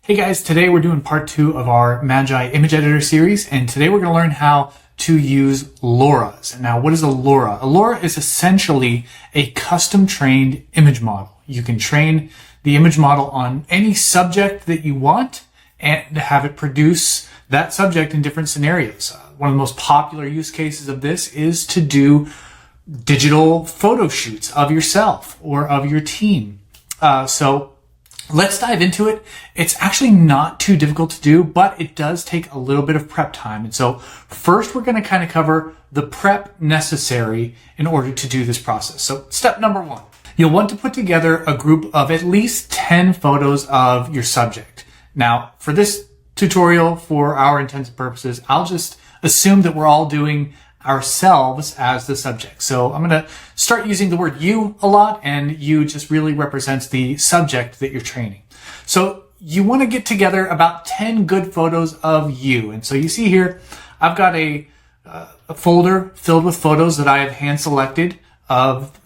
Hey guys, today we're doing part 2 of our Magai image editor series, and today we're going to learn how to use LoRAs. Now, what is a LoRA? A LoRA is essentially a custom trained image model. You can train the image model on any subject that you want and have it produce that subject in different scenarios. One of the most popular use cases of this is to do digital photo shoots of yourself or of your team. So let's dive into it. It's actually not too difficult to do, but it does take a little bit of prep time. And so first we're going to kind of cover the prep necessary in order to do this process. So step number 1, you'll want to put together a group of at least 10 photos of your subject. Now, for this tutorial, for our intents and purposes, I'll just assume that we're all doing ourselves as the subject. So I'm going to start using the word you a lot, and you just really represents the subject that you're training. So you want to get together about 10 good photos of you. And so you see here, I've got a folder filled with photos that I have hand selected of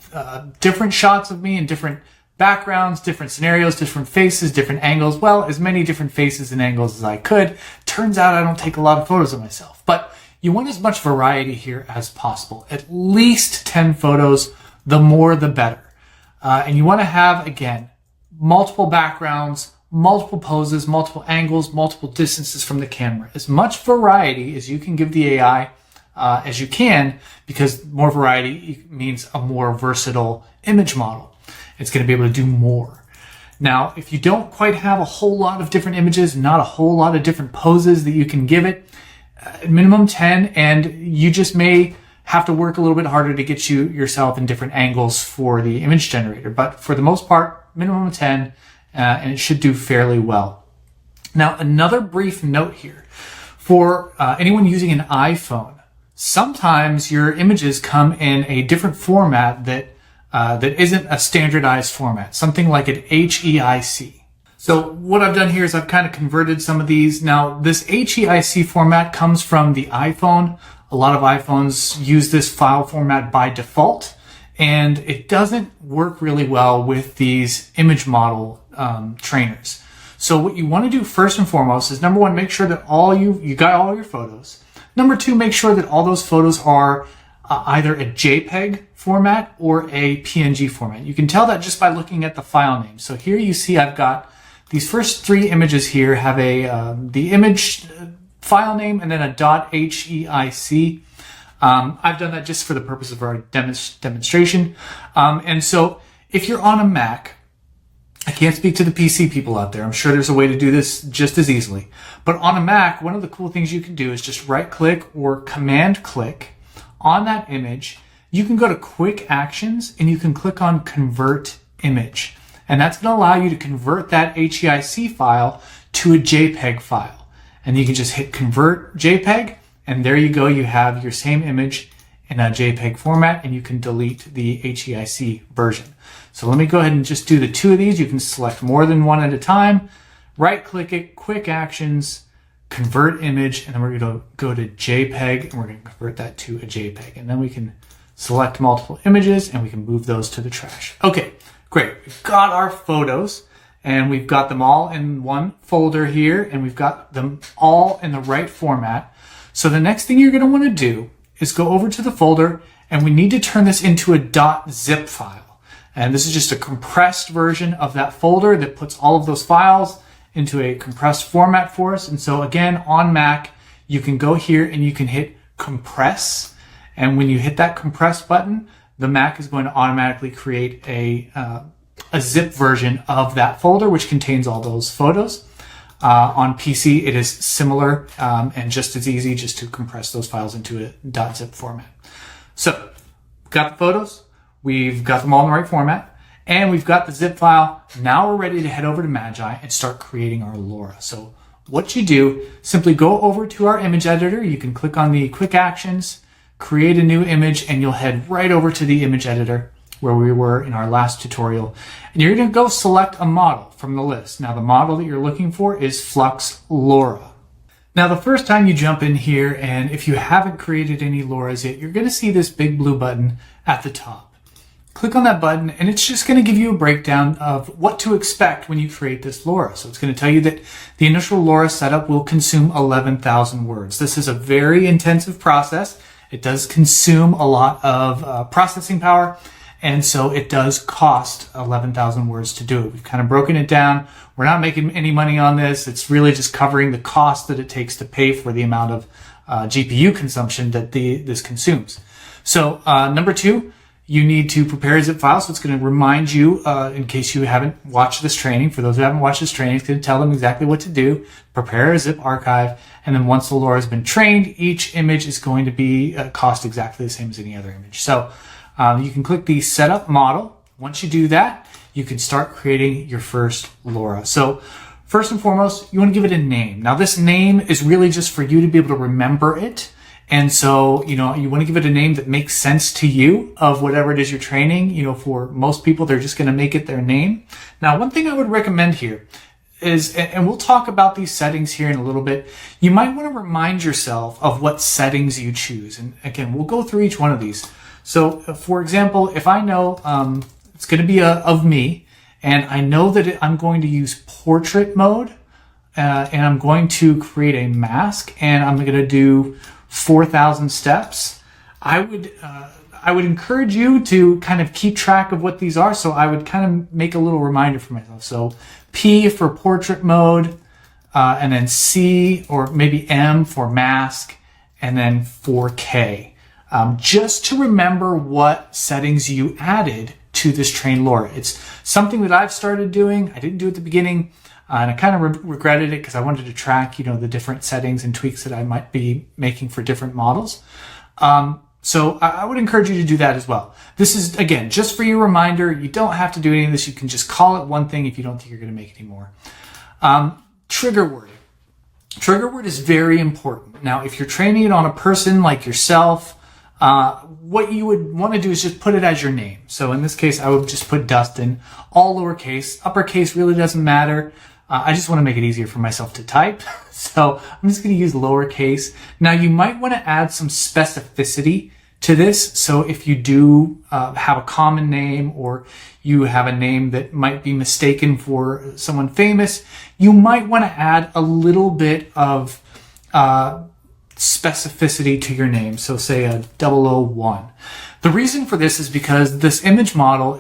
different shots of me in different backgrounds, different scenarios, different faces, different angles. Well, as many different faces and angles as I could. Turns out I don't take a lot of photos of myself, but you want as much variety here as possible. At least 10 photos, the more the better. And you want to have, again, multiple backgrounds, multiple poses, multiple angles, multiple distances from the camera. As much variety as you can give the AI as you can, because more variety means a more versatile image model. It's going to be able to do more. Now, if you don't quite have a whole lot of different images, not a whole lot of different poses that you can give it, minimum 10, and you just may have to work a little bit harder to get yourself in different angles for the image generator. But for the most part, minimum 10, and it should do fairly well. Now, another brief note here. For anyone using an iPhone, sometimes your images come in a different format that isn't a standardized format, something like an HEIC. So what I've done here is I've kind of converted some of these. Now, this HEIC format comes from the iPhone. A lot of iPhones use this file format by default, and it doesn't work really well with these image model trainers. So what you want to do first and foremost is, number 1, make sure that you got all your photos. Number 2, make sure that all those photos are either a JPEG format or a PNG format. You can tell that just by looking at the file name. So here you see I've got these first 3 images here have the image file name and then a .heic. I've done that just for the purpose of our demonstration. And so if you're on a Mac, I can't speak to the PC people out there. I'm sure there's a way to do this just as easily. But on a Mac, one of the cool things you can do is just right click or command click on that image. You can go to quick actions and you can click on convert image. And that's going to allow you to convert that HEIC file to a JPEG file. And you can just hit convert JPEG, and there you go. You have your same image in a JPEG format, and you can delete the HEIC version. So let me go ahead and just do the 2 of these. You can select more than one at a time. Right click it, quick actions, convert image, and then we're going to go to JPEG, and we're going to convert that to a JPEG. And then we can select multiple images, and we can move those to the trash. Okay. Great. We've got our photos, and we've got them all in one folder here, and we've got them all in the right format. So the next thing you're going to want to do is go over to the folder, and we need to turn this into a .zip file. And this is just a compressed version of that folder that puts all of those files into a compressed format for us. And so again, on Mac, you can go here and you can hit compress. And when you hit that compress button, the Mac is going to automatically create a zip version of that folder, which contains all those photos. On PC, it is similar and just as easy just to compress those files into a .zip format. So we've got the photos, we've got them all in the right format, and we've got the zip file. Now we're ready to head over to Magai and start creating our LoRA. So what you do, simply go over to our image editor. You can click on the quick actions, create a new image, and you'll head right over to the image editor where we were in our last tutorial. And you're going to go select a model from the list. Now the model that you're looking for is Flux LoRA. Now the first time you jump in here, and if you haven't created any LoRAs yet, you're going to see this big blue button at the top. click on that button, and it's just going to give you a breakdown of what to expect when you create this LoRA. So it's going to tell you that the initial LoRA setup will consume 11,000 words. This is a very intensive process. It does consume a lot of processing power, and so it does cost 11,000 words to do it. We've kind of broken it down. We're not making any money on this. It's really just covering the cost that it takes to pay for the amount of GPU consumption that this consumes. So number 2, you need to prepare a zip file. So it's going to remind you, in case you haven't watched this training, for those who haven't watched this training, it's going to tell them exactly what to do. Prepare a zip archive. And then once the LoRA has been trained, each image is going to be cost exactly the same as any other image. So you can click the setup model. Once you do that, you can start creating your first LoRA. So first and foremost, you want to give it a name. Now this name is really just for you to be able to remember it. And so, you want to give it a name that makes sense to you of whatever it is you're training. For most people, they're just going to make it their name. Now, one thing I would recommend here is, and we'll talk about these settings here in a little bit, you might want to remind yourself of what settings you choose. And again, we'll go through each one of these. So for example, if I know it's going to be of me, and I know that I'm going to use portrait mode, and I'm going to create a mask, and I'm going to do 4,000 steps, I would encourage you to kind of keep track of what these are. So I would kind of make a little reminder for myself. So P for portrait mode, and then C or maybe M for mask, and then 4K. Just to remember what settings you added to this trained LoRA. It's something that I've started doing. I didn't do it at the beginning. And I kind of regretted it because I wanted to track, the different settings and tweaks that I might be making for different models. So I would encourage you to do that as well. This is, again, just for your reminder. You don't have to do any of this. You can just call it one thing if you don't think you're going to make any more. Trigger wording. Trigger word is very important. Now, if you're training it on a person like yourself, what you would want to do is just put it as your name. So in this case, I would just put Dustin, all lowercase. Uppercase really doesn't matter. I just want to make it easier for myself to type. So I'm just going to use lowercase. Now you might want to add some specificity to this. So if you do have a common name, or you have a name that might be mistaken for someone famous, you might want to add a little bit of specificity to your name. So say a 001. The reason for this is because this image model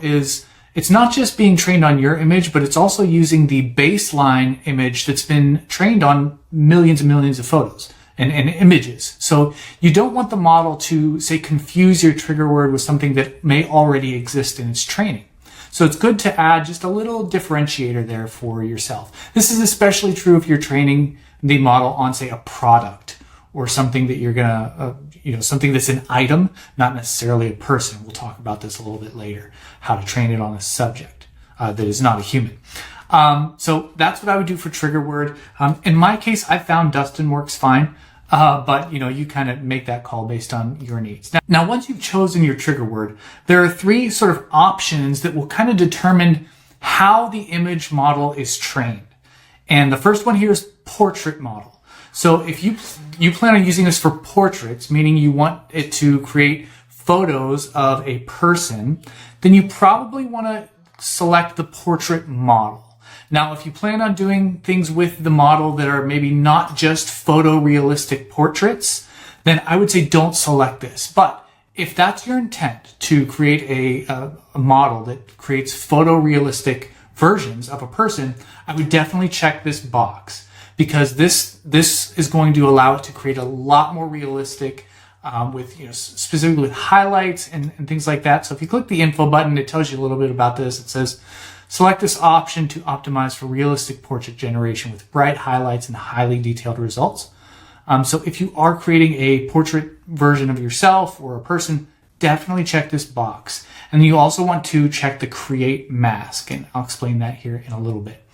it's not just being trained on your image, but it's also using the baseline image that's been trained on millions and millions of photos and images. So you don't want the model to, say, confuse your trigger word with something that may already exist in its training. So it's good to add just a little differentiator there for yourself. This is especially true if you're training the model on, say, a product or something that you're gonna, something that's an item, not necessarily a person. We'll talk about this a little bit later, how to train it on a subject that is not a human. So that's what I would do for trigger word. In my case, I found Dustin works fine, but you kind of make that call based on your needs. Now, once you've chosen your trigger word, there are 3 sort of options that will kind of determine how the image model is trained. And the first one here is portrait model. So if you plan on using this for portraits, meaning you want it to create photos of a person, then you probably want to select the portrait model. Now, if you plan on doing things with the model that are maybe not just photorealistic portraits, then I would say don't select this. But if that's your intent, to create a model that creates photorealistic versions of a person, I would definitely check this box, because this is going to allow it to create a lot more realistic, with specifically with highlights and things like that. So if you click the info button, it tells you a little bit about this. It says, select this option to optimize for realistic portrait generation with bright highlights and highly detailed results. So if you are creating a portrait version of yourself or a person, definitely check this box. And you also want to check the create mask, and I'll explain that here in a little bit.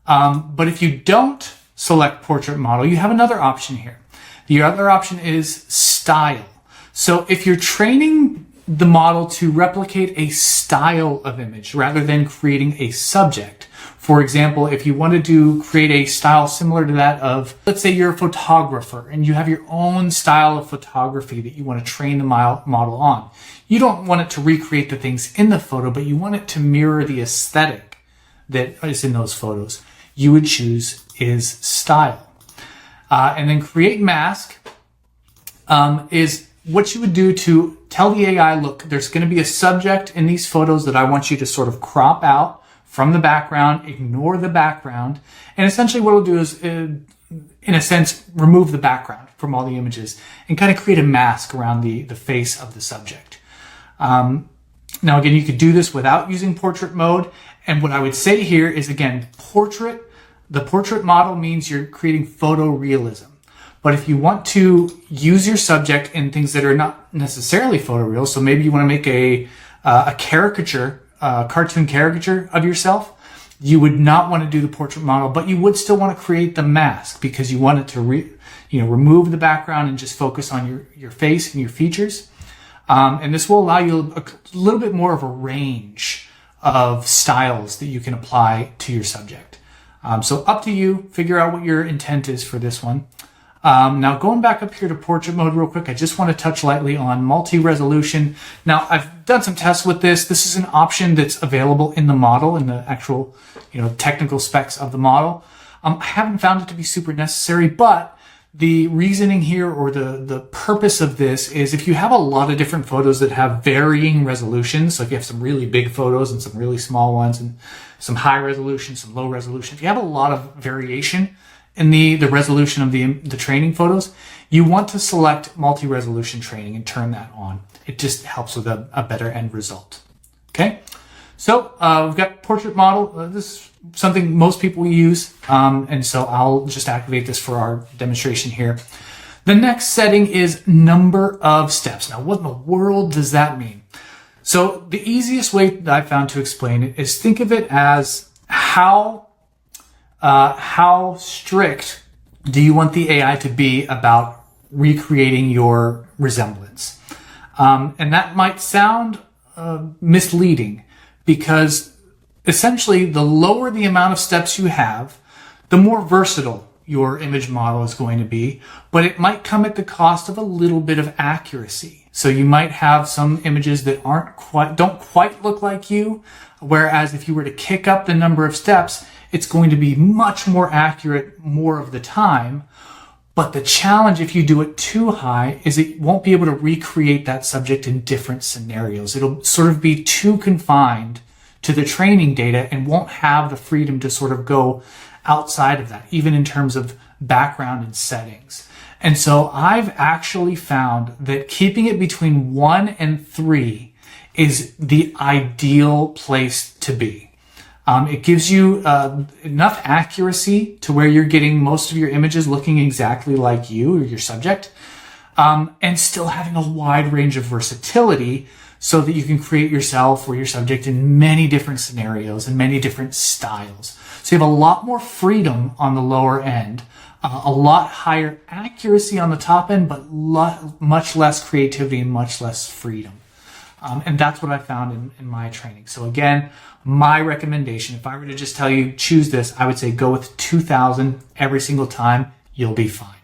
But if you don't select portrait model, you have another option here. The other option is style. So if you're training the model to replicate a style of image rather than creating a subject, For example, if you wanted to create a style similar to that of, let's say you're a photographer and you have your own style of photography that you want to train the model on. You don't want it to recreate the things in the photo, but you want it to mirror the aesthetic that is in those photos. You would choose is style. And then create mask is what you would do to tell the AI, look, there's going to be a subject in these photos that I want you to sort of crop out from the background, ignore the background. And essentially what it'll do is, in a sense, remove the background from all the images and kind of create a mask around the face of the subject. Now, again, you could do this without using portrait mode. And what I would say here is, again, the portrait model means you're creating photorealism. But if you want to use your subject in things that are not necessarily photoreal, so maybe you want to make a caricature, cartoon caricature of yourself, you would not want to do the portrait model, but you would still want to create the mask because you want it to remove the background and just focus on your face and your features. And this will allow you a little bit more of a range of styles that you can apply to your subject. So up to you, figure out what your intent is for this one. Now going back up here to portrait mode real quick, I just want to touch lightly on multi-resolution. Now I've done some tests with this. This is an option that's available in the model, in the actual, technical specs of the model. I haven't found it to be super necessary, but the reasoning here, or the purpose of this, is if you have a lot of different photos that have varying resolutions, so if you have some really big photos and some really small ones and some high resolution, some low resolution, if you have a lot of variation in the resolution of the training photos, you want to select multi-resolution training and turn that on. It just helps with a better end result. Okay, so we've got portrait model. This is something most people use, and so I'll just activate this for our demonstration here. The next setting is number of steps. Now, what in the world does that mean? So the easiest way that I found to explain it is, think of it as how strict do you want the AI to be about recreating your resemblance? And that might sound misleading, because essentially the lower the amount of steps you have, the more versatile your image model is going to be, but it might come at the cost of a little bit of accuracy. So you might have some images that don't quite look like you, whereas if you were to kick up the number of steps, it's going to be much more accurate more of the time. But the challenge, if you do it too high, is it won't be able to recreate that subject in different scenarios. It'll sort of be too confined to the training data and won't have the freedom to sort of go outside of that, even in terms of background and settings. And so I've actually found that keeping it between 1 and 3 is the ideal place to be. It gives you enough accuracy to where you're getting most of your images looking exactly like you or your subject, and still having a wide range of versatility so that you can create yourself or your subject in many different scenarios and many different styles. So you have a lot more freedom on the lower end, a lot higher accuracy on the top end, but much less creativity and much less freedom. And that's what I found in my training. So again, my recommendation, if I were to just tell you choose this, I would say go with 2000 every single time. You'll be fine.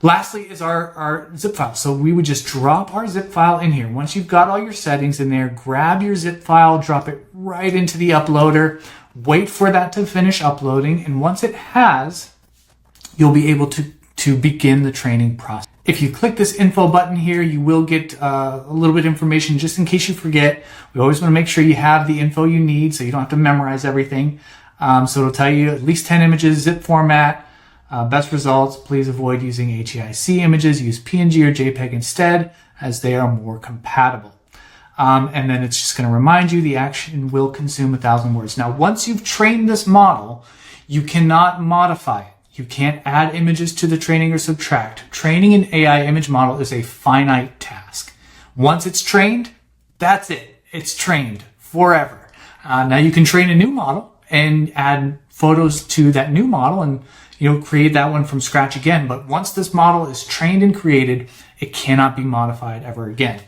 Lastly is our zip file. So we would just drop our zip file in here. Once you've got all your settings in there, grab your zip file, drop it right into the uploader, wait for that to finish uploading. And once it has, you'll be able to begin the training process. If you click this info button here, you will get a little bit of information just in case you forget. We always want to make sure you have the info you need so you don't have to memorize everything. So it'll tell you at least 10 images, zip format, best results. Please avoid using HEIC images. Use PNG or JPEG instead, as they are more compatible. And then it's just going to remind you the action will consume 1,000 words. Now, once you've trained this model, you cannot modify it. You can't add images to the training or subtract. Training an AI image model is a finite task. Once it's trained, that's it. It's trained forever. Now you can train a new model and add photos to that new model and create that one from scratch again. But once this model is trained and created, it cannot be modified ever again.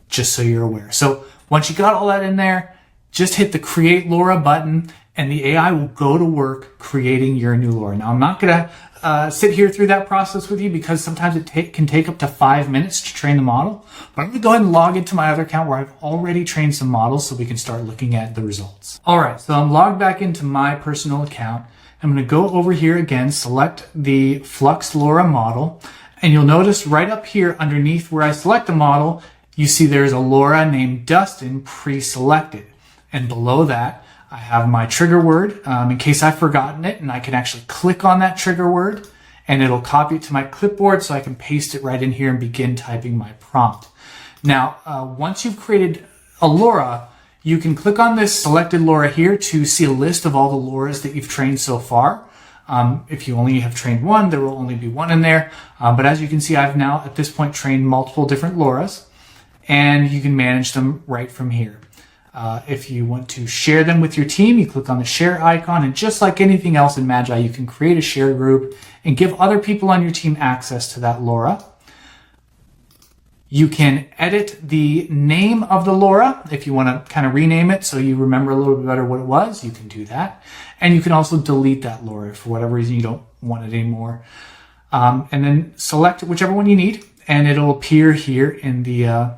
Just so you're aware. So once you got all that in there, just hit the Create LoRA button and the AI will go to work creating your new LoRA. Now, I'm not going to sit here through that process with you because sometimes it can take up to 5 minutes to train the model. But I'm going to go ahead and log into my other account where I've already trained some models so we can start looking at the results. All right, so I'm logged back into my personal account. I'm going to go over here again, select the Flux LoRA model, and you'll notice right up here underneath where I select the model, you see there's a LoRA named Dustin pre-selected. And below that, I have my trigger word in case I've forgotten it, and I can actually click on that trigger word and it'll copy it to my clipboard so I can paste it right in here and begin typing my prompt. Now, once you've created a LoRA, you can click on this selected LoRA here to see a list of all the LoRAs that you've trained so far. If you only have trained one, there will only be one in there. But as you can see, I've now at this point trained multiple different LoRAs, and you can manage them right from here. If you want to share them with your team, you click on the share icon, and just like anything else in Magai, you can create a share group and give other people on your team access to that LoRA. You can edit the name of the LoRA if you want to kind of rename it so you remember a little bit better what it was. You can do that. And you can also delete that LoRA if for whatever reason you don't want it anymore. And then select whichever one you need, and it'll appear here in the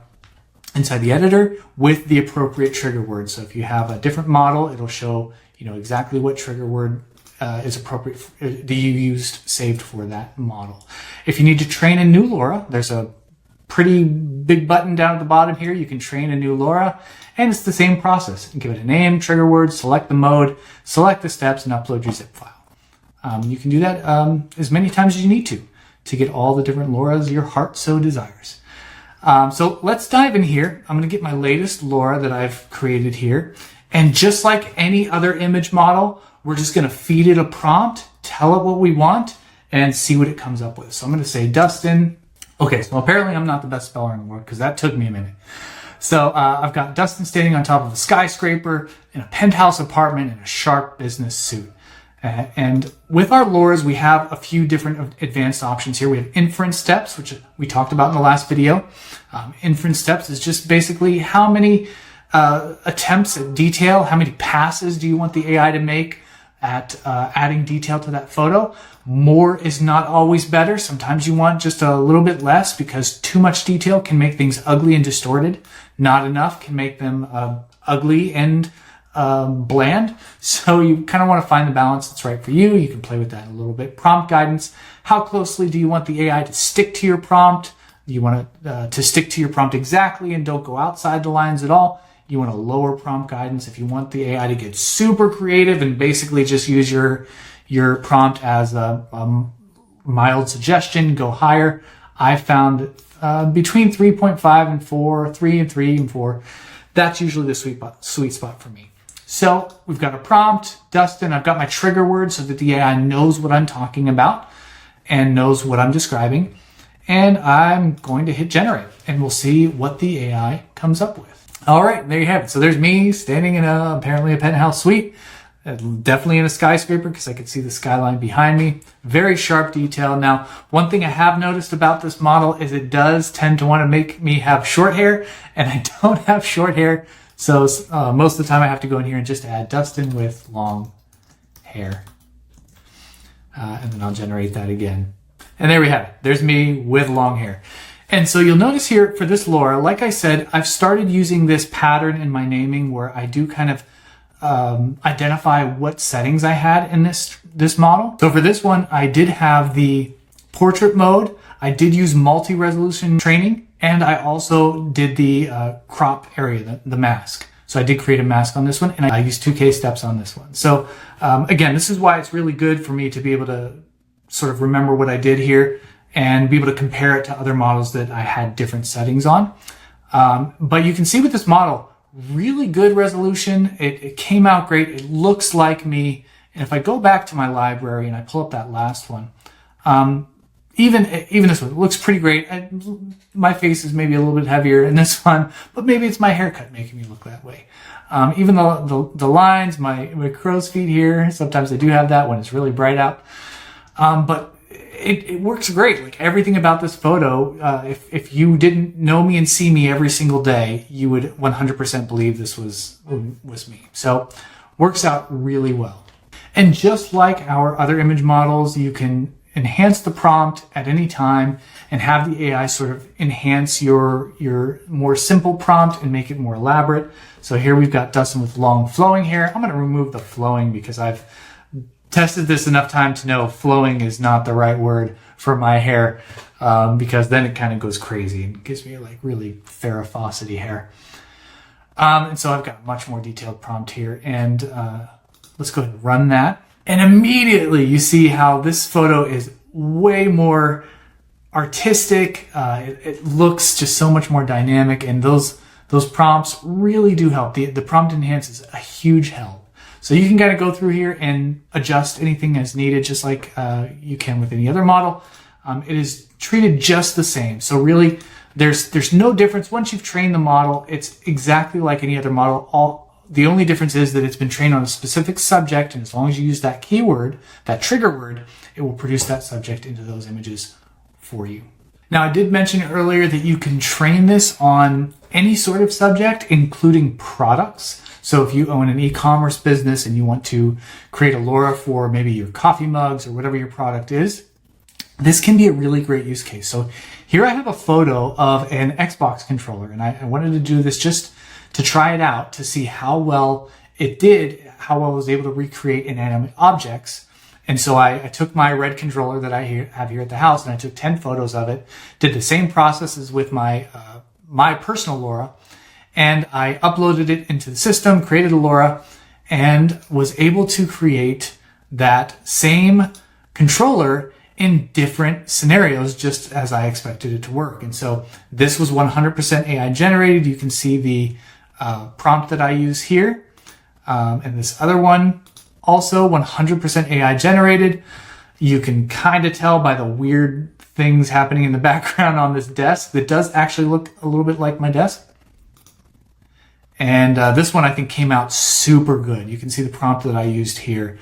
inside the editor with the appropriate trigger word. So if you have a different model, it'll show exactly what trigger word is appropriate that you used saved for that model. If you need to train a new LoRA, there's a pretty big button down at the bottom here. You can train a new LoRA, and it's the same process. You give it a name, trigger word, select the mode, select the steps, and upload your zip file. You can do that as many times as you need to get all the different LoRAs your heart so desires. So let's dive in here. I'm going to get my latest LoRA that I've created here. And just like any other image model, we're just going to feed it a prompt, tell it what we want, and see what it comes up with. So I'm going to say Dustin. Okay, so apparently I'm not the best speller in the world because that took me a minute. So I've got Dustin standing on top of a skyscraper in a penthouse apartment in a sharp business suit. And with our LoRAs, we have a few different advanced options here. We have inference steps, which we talked about in the last video. Inference steps is just basically how many attempts at detail, how many passes do you want the AI to make at adding detail to that photo. More is not always better. Sometimes you want just a little bit less because too much detail can make things ugly and distorted. Not enough can make them ugly and bland. So you kind of want to find the balance that's right for you. You can play with that a little bit. Prompt guidance. How closely do you want the AI to stick to your prompt? You want it to stick to your prompt exactly and don't go outside the lines at all. You want a lower prompt guidance. If you want the AI to get super creative and basically just use your prompt as a mild suggestion, go higher. I found between 3.5 and 4, 3 and 3 and 4. That's usually the sweet spot for me. So we've got a prompt, Dustin. I've got my trigger word so that the AI knows what I'm talking about and knows what I'm describing. And I'm going to hit generate and we'll see what the AI comes up with. All right, there you have it. So there's me standing in apparently a penthouse suite, definitely in a skyscraper because I could see the skyline behind me. Very sharp detail. Now, one thing I have noticed about this model is it does tend to want to make me have short hair, and I don't have short hair. So most of the time I have to go in here and just add Dustin with long hair. And then I'll generate that again. And there we have it. There's me with long hair. And so you'll notice here for this LoRA, like I said, I've started using this pattern in my naming where I do kind of identify what settings I had in this model. So for this one, I did have the portrait mode. I did use multi-resolution training, and I also did the crop area, the mask. So I did create a mask on this one, and I used 2K steps on this one. So again, this is why it's really good for me to be able to sort of remember what I did here and be able to compare it to other models that I had different settings on. But you can see with this model, really good resolution. It came out great. It looks like me. And if I go back to my library and I pull up that last one, even this one, it looks pretty great. My face is maybe a little bit heavier in this one, but maybe it's my haircut making me look that way. Even the lines, my crow's feet here, sometimes I do have that when it's really bright out. But it works great. Like everything about this photo, if you didn't know me and see me every single day, you would 100% believe this was me. So works out really well. And just like our other image models, you can enhance the prompt at any time and have the AI sort of enhance your more simple prompt and make it more elaborate. So here we've got Dustin with long flowing hair. I'm going to remove the flowing because I've tested this enough time to know flowing is not the right word for my hair, because then it kind of goes crazy and gives me like really Farrah Fawcett-y hair. And so I've got a much more detailed prompt here, and let's go ahead and run that. And immediately you see how this photo is way more artistic. It looks just so much more dynamic, and those prompts really do help. The prompt enhance is a huge help. So you can kind of go through here and adjust anything as needed, just like you can with any other model. It is treated just the same. So really, there's no difference. Once you've trained the model, it's exactly like any other model. The only difference is that it's been trained on a specific subject, and as long as you use that keyword, that trigger word, it will produce that subject into those images for you. Now, I did mention earlier that you can train this on any sort of subject, including products. So if you own an e-commerce business and you want to create a LoRA for maybe your coffee mugs or whatever your product is, this can be a really great use case. So here I have a photo of an Xbox controller, and I wanted to do this just to try it out to see how well it did, how well I was able to recreate inanimate objects. And so I took my red controller that I have here at the house, and I took 10 photos of it, did the same processes with my personal LoRA, and I uploaded it into the system, created a LoRA, and was able to create that same controller in different scenarios, just as I expected it to work. And so this was 100% AI generated. You can see the prompt that I use here. And this other one, also 100% AI generated. You can kind of tell by the weird things happening in the background on this desk that does actually look a little bit like my desk. And this one I think came out super good. You can see the prompt that I used here.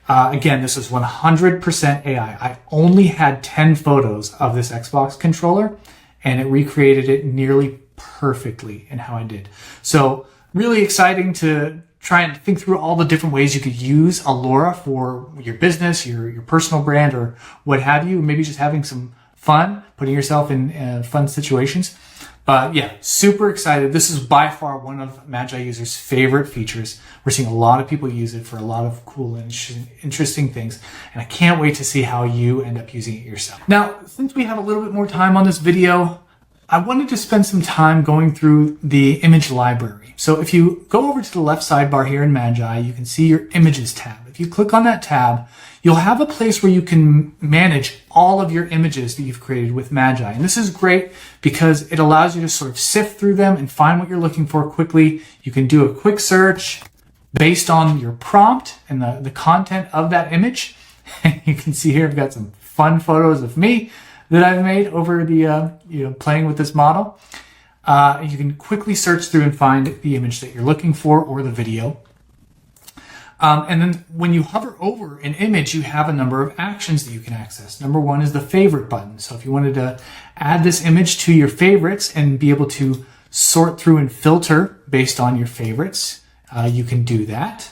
Again, this is 100% AI. I only had 10 photos of this Xbox controller, and it recreated it nearly perfectly in how I did. So really exciting to try and think through all the different ways you could use a LoRA for your business, your personal brand, or what have you. Maybe just having some fun, putting yourself in fun situations. But yeah, super excited. This is by far one of Magai users' favorite features. We're seeing a lot of people use it for a lot of cool and interesting things. And I can't wait to see how you end up using it yourself. Now, since we have a little bit more time on this video, I wanted to spend some time going through the image library. So if you go over to the left sidebar here in Magai, you can see your images tab. If you click on that tab, you'll have a place where you can manage all of your images that you've created with Magai. And this is great because it allows you to sort of sift through them and find what you're looking for quickly. You can do a quick search based on your prompt and the content of that image. You can see here I've got some fun photos of me that I've made over the playing with this model. You can quickly search through and find the image that you're looking for or the video. And then when you hover over an image, you have a number of actions that you can access. Number one is the favorite button. So if you wanted to add this image to your favorites and be able to sort through and filter based on your favorites, you can do that.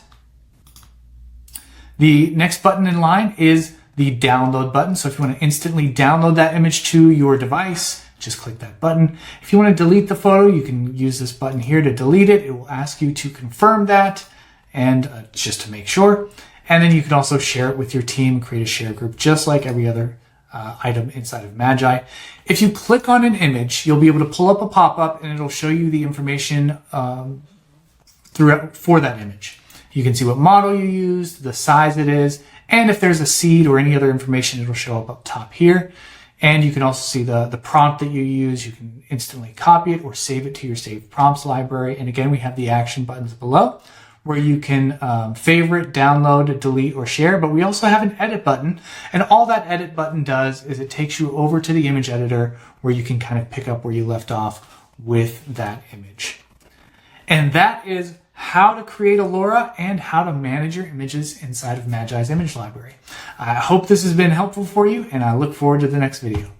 The next button in line is the download button. So if you want to instantly download that image to your device, just click that button. If you want to delete the photo, you can use this button here to delete it. It will ask you to confirm that and just to make sure. And then you can also share it with your team, create a share group, just like every other item inside of Magai. If you click on an image, you'll be able to pull up a pop-up and it'll show you the information for that image. You can see what model you used, the size it is, and if there's a seed or any other information, it'll show up top here. And you can also see the prompt that you use. You can instantly copy it or save it to your saved prompts library. And again, we have the action buttons below where you can favorite, download, delete, or share. But we also have an edit button. And all that edit button does is it takes you over to the image editor where you can kind of pick up where you left off with that image. And that is how to create a LoRA and how to manage your images inside of Magai's image library. I hope this has been helpful for you, and I look forward to the next video.